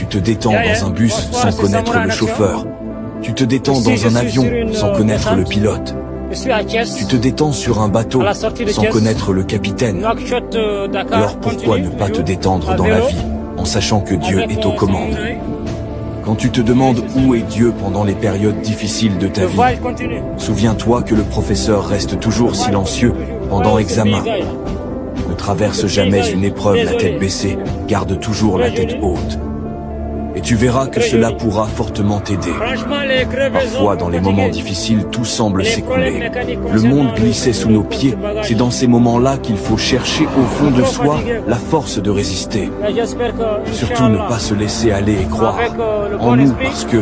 te détends dans un bus sans connaître le chauffeur. Tu te détends dans un avion sans connaître le pilote. Tu te détends sur un bateau sans connaître le capitaine. Alors pourquoi ne pas te détendre dans la vie en sachant que Dieu est aux commandes? Quand tu te demandes où est Dieu pendant les périodes difficiles de ta vie, souviens-toi que le professeur reste toujours silencieux pendant l'examen. Ne traverse jamais une épreuve la tête baissée, garde toujours la tête haute. Et tu verras que cela pourra fortement t'aider. Parfois, dans les moments difficiles, tout semble s'écouler. Le monde glissait sous nos pieds. C'est dans ces moments-là qu'il faut chercher au fond de soi la force de résister. Surtout ne pas se laisser aller et croire en nous parce que,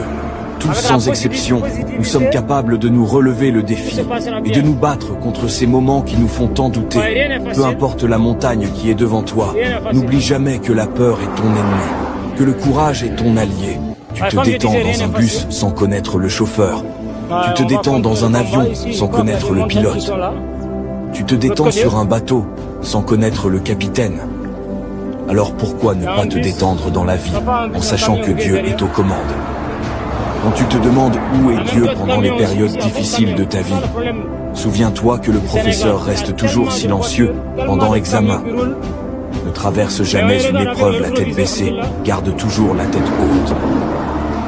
tous sans exception, nous sommes capables de nous relever le défi et de nous battre contre ces moments qui nous font tant douter. Peu importe la montagne qui est devant toi, n'oublie jamais que la peur est ton ennemi, que le courage est ton allié. Tu te détends dans un bus sans connaître le chauffeur. Tu te détends dans un avion sans connaître le pilote. Tu te détends sur un bateau sans connaître le capitaine. Alors pourquoi ne pas te détendre dans la vie en sachant que Dieu est aux commandes? Quand tu te demandes où est Dieu pendant les périodes difficiles de ta vie, souviens-toi que le professeur reste toujours silencieux pendant l'examen. Ne traverse jamais une épreuve la tête baissée, garde toujours la tête haute.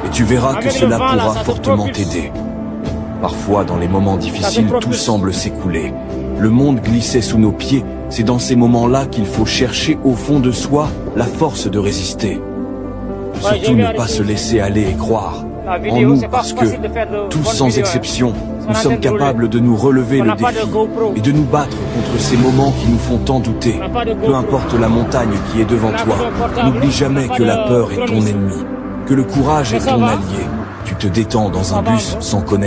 Et tu verras que cela pourra fortement t'aider. Parfois, dans les moments difficiles, tout semble s'écouler. Le monde glissait sous nos pieds. C'est dans ces moments-là qu'il faut chercher au fond de soi la force de résister. Surtout ne pas se laisser aller et croire en nous parce que, tous sans exception, nous sommes capables de nous relever le défi et de nous battre contre ces moments qui nous font tant douter. Peu importe la montagne qui est devant toi, n'oublie jamais que la peur est ton ennemi, que le courage est ton allié. Tu te détends dans un bus sans connaître